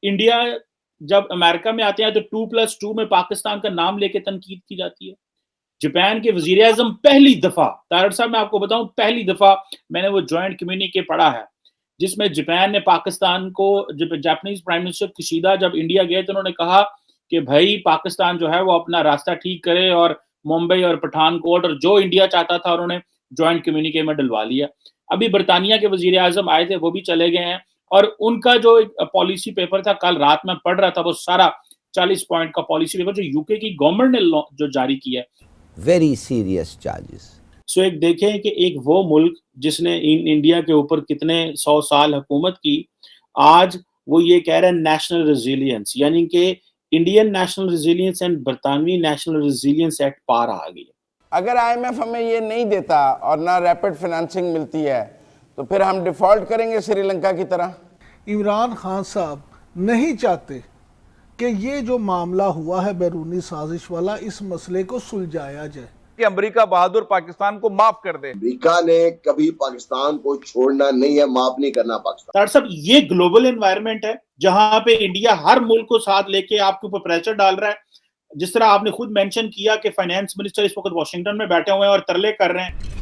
India जब America में आते हैं तो 2+2 में पाकिस्तान का नाम लेके तनकीद की जाती है। जापान के वज़ीर-ए-आज़म पहली दफ़ा, तारड़ साहब मैं आपको बताऊँ, पहली दफ़ा मैंने वो जॉइंट कम्युनिके पढ़ा है, जिसमें जापान ने पाकिस्तान को, जब जापानीज़ प्राइम मिनिस्टर किशिदा जब इंडिया गए तो उन्होंने कहा कि भई पाकिस्तान जो है वो अपना रास्ता ठीक करे और मुंबई और पठानकोट और जो इंडिया चाहता था उन्होंने जॉइंट कम्युनिके में डलवा लिया। अभी बर्तानिया के वज़ीर-ए-आज़म आए थे, वो भी चले गए हैं और उनका जो एक पॉलिसी पेपर था, कल रात में पढ़ रहा था, वो सारा 40 पॉइंट का पॉलिसी पेपर जो यूके की गवर्नमेंट ने जो जारी किया है। Very serious charges. सो एक देखें कि एक वो मुल्क जिसने इंडिया के ऊपर कितने 100 साल हुकूमत की, आज वो ये कह रहे हैं नेशनल रेजिलियंस, यानी कि इंडियन नेशनल रेजिलियंस एंड बरतानवी नेशनल रेजिलियंस एट पार आ गई। अगर आईएमएफ हमें ये नहीं देता और ना रैपिड फाइनेंसिंग मिलती है तो फिर हम डिफॉल्ट करेंगे श्रीलंका की तरह। इमरान खान साहब नहीं चाहते कि ये जो मामला हुआ है बैरूनी साजिश वाला, इस मसले को सुलझाया जाए कि अमेरिका बहादुर पाकिस्तान को माफ कर दे। अमेरिका ने कभी पाकिस्तान को छोड़ना नहीं है, माफ नहीं करना पाकिस्तान। तारड़ साहब, ये ग्लोबल एनवायरनमेंट है जहां पे इंडिया हर मुल्क को साथ लेके आपके ऊपर प्रेशर डाल रहा है। जिस तरह आपने खुद मेंशन किया कि फाइनेंस मिनिस्टर इस वक्त वॉशिंगटन में बैठे हुए हैं और तरले कर रहे हैं।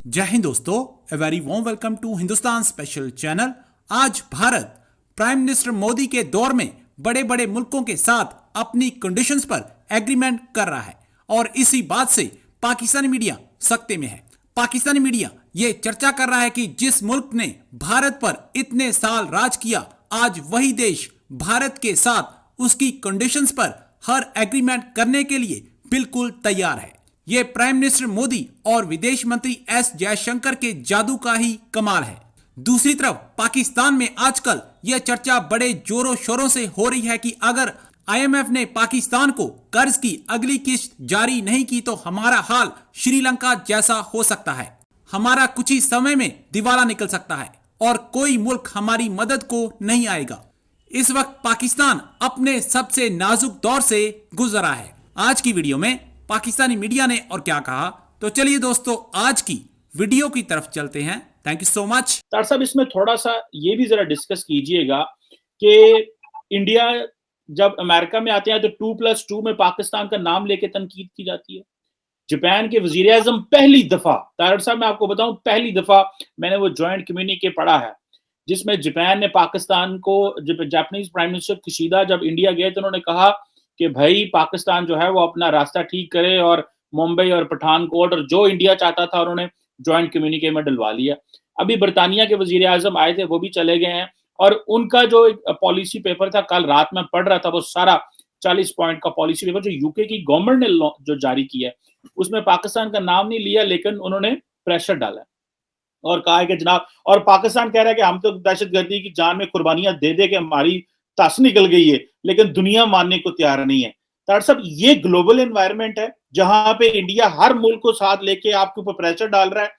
जय हिंद दोस्तों, a very warm welcome to Hindustan special channel. आज भारत प्राइम मिनिस्टर मोदी के दौर में बड़े बड़े मुल्कों के साथ अपनी कंडीशंस पर एग्रीमेंट कर रहा है और इसी बात से पाकिस्तानी मीडिया सख्ते में है। पाकिस्तानी मीडिया ये चर्चा कर रहा है कि जिस मुल्क ने भारत पर इतने साल राज किया, आज वही देश भारत के साथ उसकी कंडीशंस पर हर एग्रीमेंट करने के लिए बिल्कुल तैयार है। ये प्राइम मिनिस्टर मोदी और विदेश मंत्री एस जयशंकर के जादू का ही कमाल है। दूसरी तरफ पाकिस्तान में आजकल यह चर्चा बड़े जोरों शोरों से हो रही है कि अगर आईएमएफ ने पाकिस्तान को कर्ज की अगली किस्त जारी नहीं की तो हमारा हाल श्रीलंका जैसा हो सकता है। हमारा कुछ ही समय में दिवाला निकल सकता है और कोई मुल्क हमारी मदद को नहीं आएगा। इस वक्त पाकिस्तान अपने सबसे नाजुक दौर से गुजर रहा है। आज की वीडियो में पाकिस्तानी मीडिया ने और क्या कहा, तो चलिए दोस्तों आज की वीडियो की तरफ चलते हैं। Thank you so much. Tarar साहब, इसमें थोड़ा सा ये भी जरा डिस्कस कीजिएगा कि इंडिया जब अमेरिका में आते हैं तो 2+2 में पाकिस्तान का नाम लेके तनकीद की जाती है। जापान के वज़ीर-ए-आज़म पहली दफा, तारड़ साहब मैं आपको बताऊं, पहली दफा मैंने वो जॉइंट कम्युनिके पढ़ा है, जिसमें जापान ने पाकिस्तान को, जब जापानीज़ प्राइम मिनिस्टर किशिदा जब इंडिया गए तो उन्होंने कहा कि भाई पाकिस्तान जो है वो अपना रास्ता ठीक करे और मुंबई और पठानकोट और जो इंडिया चाहता था उन्होंने जॉइंट कम्युनिके में डलवा लिया। अभी बर्तानिया के वज़ीर-ए-आज़म आए थे, वो भी चले गए हैं और उनका जो एक पॉलिसी पेपर था, कल रात में पढ़ रहा था, वो सारा 40 पॉइंट का पॉलिसी पेपर जो यूके की गवर्नमेंट ने जो जारी किया है, उसमें पाकिस्तान का नाम नहीं लिया, लेकिन उन्होंने प्रेशर डाला है और कहा है कि जनाब, और पाकिस्तान कह रहा है कि हम तो दहशतगर्दी की जान में कुर्बानियां दे दे के हमारी तस निकल गई है, लेकिन दुनिया मानने को तैयार नहीं है। तारड़ साहब, ये ग्लोबल एनवायरनमेंट है जहां पे इंडिया हर मुल्क को साथ लेके आपके ऊपर प्रेशर डाल रहा है।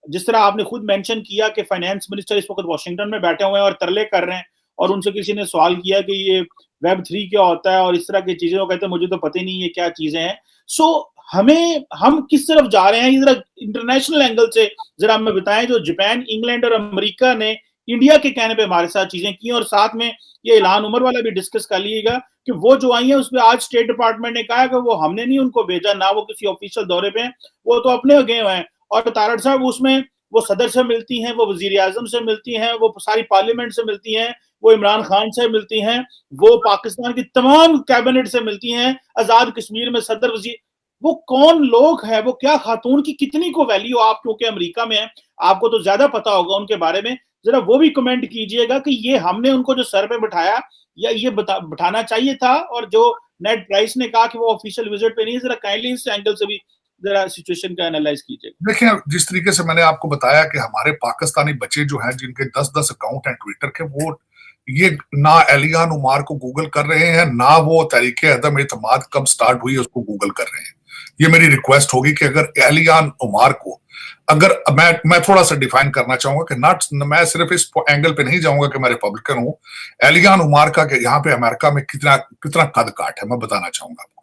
जिस तरह आपने खुद मेंशन किया कि फाइनेंस मिनिस्टर इस वक्त वॉशिंगटन में बैठे हुए हैं और तरले कर रहे हैं और उनसे किसी ने सवाल किया कि ये वेब 3 क्या होता है और इस तरह की चीजें, वो कहते हैं मुझे तो पता ही नहीं है क्या चीजें हैं। सो हम किस तरफ जा रहे हैं, ये जरा इंटरनेशनल एंगल से जरा हमें बताएं। जो जापान, इंग्लैंड और अमेरिका ने इंडिया के कहने पे हमारे साथ चीजें की और साथ में ये ऐलान उमर वाला भी डिस्कस कर लीजिएगा कि वो जो आई है उसमें आज स्टेट डिपार्टमेंट ने कहा कि वो हमने नहीं उनको भेजा, ना वो किसी ऑफिशियल दौरे पे हैं, वो तो अपने गए हुए हैं। और तारड़ साहब, उसमें वो सदर से मिलती हैं, वो वजीर-ए-आज़म से मिलती हैं, वो सारी पार्लियामेंट से मिलती हैं, वो इमरान खान से मिलती हैं, वो पाकिस्तान की तमाम कैबिनेट से मिलती हैं, आजाद कश्मीर में सदर, वजीर, वो कौन लोग हैं, वो क्या खातून की कितनी को वैल्यू, आप क्योंकि अमेरिका में हैं आपको तो ज्यादा पता होगा उनके बारे में, जरा वो भी कमेंट कीजिएगा कि ये हमने उनको जो सर पे बिठाया या ये बिठाना चाहिए था, और जो नेड प्राइस ने कहा कि वो ऑफिशियल विजिट पे नहीं, जरा काइंडली इस एंगल से भी जरा सिचुएशन का एनालाइज कीजिए। देखिए, जिस तरीके से मैंने आपको बताया कि हमारे पाकिस्तानी बच्चे जो हैं जिनके 10-10 अकाउंट हैं ट्विटर के, वो ये ना एलियान उमार को गूगल कर रहे हैं, ना वो तहरीके अदम एतमाद कब स्टार्ट हुई उसको गूगल कर रहे हैं। ये मेरी रिक्वेस्ट होगी कि अगर एलियान उमार को, अगर मैं थोड़ा सा डिफाइन करना चाहूंगा कि मैं सिर्फ इस एंगल पे नहीं जाऊंगा कि मैं रिपब्लिकन हूं, एलियान उमार का कि यहाँ पे अमेरिका में कितना कद काट है मैं बताना चाहूंगा आपको।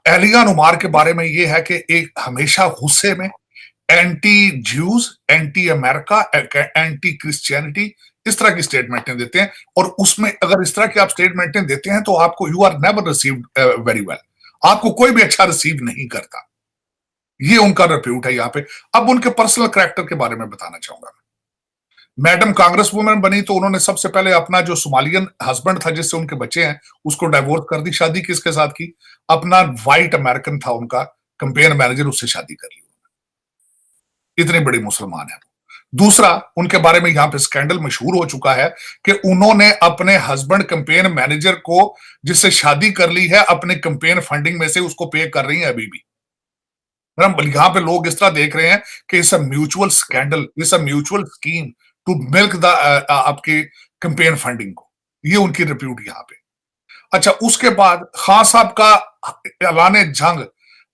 एलियान उमार के बारे में ये है कि एक हमेशा गुस्से में, anti Jews, anti America, anti Christianity, इस तरह की स्टेटमेंटें देते हैं, और उसमें अगर इस तरह की आप स्टेटमेंटें देते हैं तो आपको you are never received very well, आपको कोई भी अच्छा रिसीव नहीं करता। ये उनका रिप्यूट है यहाँ पे। अब उनके पर्सनल कैरेक्टर के बारे में बताना चाहूंगा। मैडम कांग्रेस वुमेन बनी तो उन्होंने सबसे पहले अपना जो सोमालियन हस्बैंड था जिससे उनके बच्चे हैं उसको डाइवोर्स कर दी। शादी किसके साथ की? अपना व्हाइट अमेरिकन था उनका कैंपेन मैनेजर, उससे शादी कर ली। इतनी बड़ी मुसलमान है। दूसरा, उनके बारे में यहां पे स्कैंडल मशहूर हो चुका है कि उन्होंने अपने हस्बैंड कैंपेन मैनेजर को जिससे शादी कर ली है अपने कैंपेन फंडिंग में से उसको पे कर रही है अभी भी। यहां पे लोग इस तरह देख रहे हैं कि it's a mutual scandal, it's a mutual scheme to milk the आपके कैंपेन फंडिंग को। ये उनकी रिप्यूट यहां पे। अच्छा, उसके बाद खान साहब का ऐलाने जंग,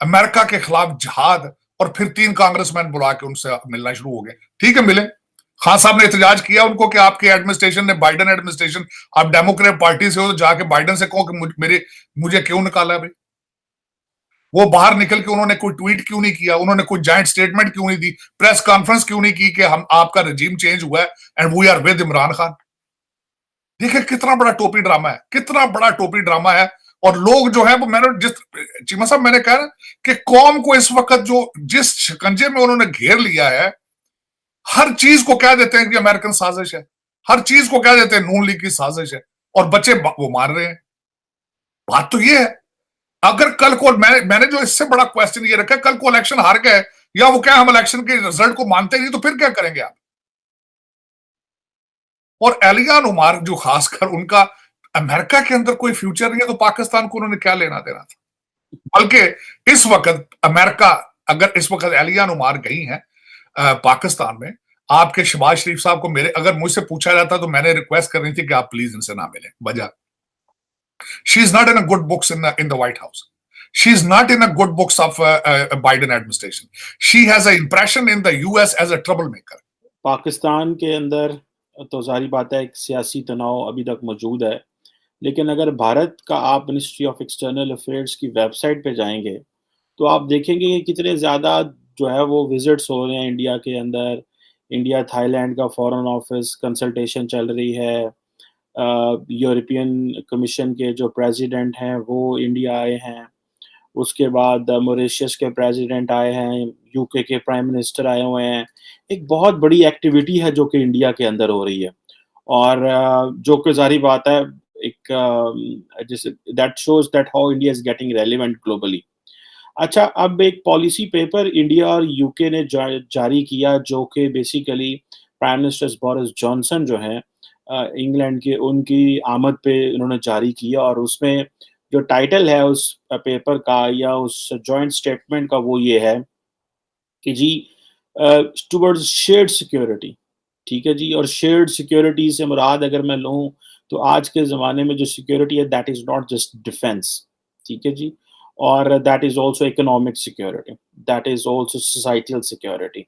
अमेरिका के खिलाफ जिहाद, और फिर 3 कांग्रेसमैन बुला के उनसे मिलना शुरू हो गए। ठीक है, मिले। खान साहब ने एहतजाज किया उनको कि आपके एडमिनिस्ट्रेशन ने, बाइडेन एडमिनिस्ट्रेशन, आप डेमोक्रेट पार्टी से हो तो जाके बाइडेन से कहो कि मुझे क्यों निकाला भाई। वो बाहर निकल के उन्होंने कोई ट्वीट क्यों नहीं किया, उन्होंने कोई जॉइंट स्टेटमेंट क्यों नहीं दी, प्रेस कॉन्फ्रेंस क्यों नहीं की कि हम आपका रजीम चेंज हुआ है and we are with Imran Khan. देखिए कितना बड़ा टोपी ड्रामा है, कितना बड़ा टोपी ड्रामा है। और लोग जो है वो, मैंने जिस चीमा साहब मैंने कहा कि कौम को इस वक्त जो जिस शिकंजे में उन्होंने घेर लिया है, हर चीज को कह देते हैं कि अमेरिकन साजिश है, हर चीज को कह देते हैं नून लीग की साजिश है, और बच्चे वो मार रहे हैं। बात तो ये है, अगर कल को मैंने जो इससे बड़ा क्वेश्चन ये रखा, कल को इलेक्शन हार गए या वो क्या हम इलेक्शन के रिजल्ट को मानते नहीं तो फिर क्या करेंगे आप? और एलियान उमार जो खासकर उनका अमेरिका के अंदर कोई फ्यूचर नहीं है तो पाकिस्तान को उन्होंने क्या लेना देना था। बल्कि इस वक्त अमेरिका, अगर इस वक्त एलियान उमार गई हैं पाकिस्तान में, आपके शहबाज शरीफ साहब को अगर मुझसे पूछा जाता तो मैंने रिक्वेस्ट करनी थी कि आप प्लीज इनसे ना मिलें। वजह, she is not in a good books in the White House, she is not in a good books of Biden administration, she has a impression in the US as a trouble maker. Pakistan के अंदर तो सारी बात है, एक सियासी तनाव अभी तक मौजूद है, लेकिन अगर भारत का आप मिनिस्ट्री ऑफ एक्सटर्नल अफेयर्स की वेबसाइट पे जाएंगे तो आप देखेंगे कि कितने ज़्यादा जो है वो विजिट्स हो रहे हैं इंडिया के अंदर। इंडिया थाईलैंड का फॉरेन ऑफिस कंसल्टेशन चल रही है, यूरोपियन कमीशन के जो प्रेसिडेंट हैं वो इंडिया आए हैं, उसके बाद मॉरिशस के प्रेसिडेंट आए हैं, यूके के प्राइम मिनिस्टर आए हुए हैं। एक बहुत बड़ी एक्टिविटी है जो कि इंडिया के अंदर हो रही है, और जो कि ज़ाहिर बात है एक जैसे that shows that how India is getting relevant globally. अच्छा, अब एक पॉलिसी पेपर इंडिया और यूके ने जारी किया जो कि basically prime minister Boris Johnson जो हैं इंग्लैंड के, उनकी आमद पे उन्होंने जारी किया, और उसमें जो टाइटल है उस पेपर का या उस जॉइंट स्टेटमेंट का वो ये है कि जी टुवर्ड्स शेयर्ड सिक्योरिटी। ठीक है जी, और शेयर्ड सिक्योरिटी से मुराद अगर मैं लूँ तो आज के ज़माने में जो सिक्योरिटी है that is not just defence. ठीक है जी, और that is also economic security, that is also societal security.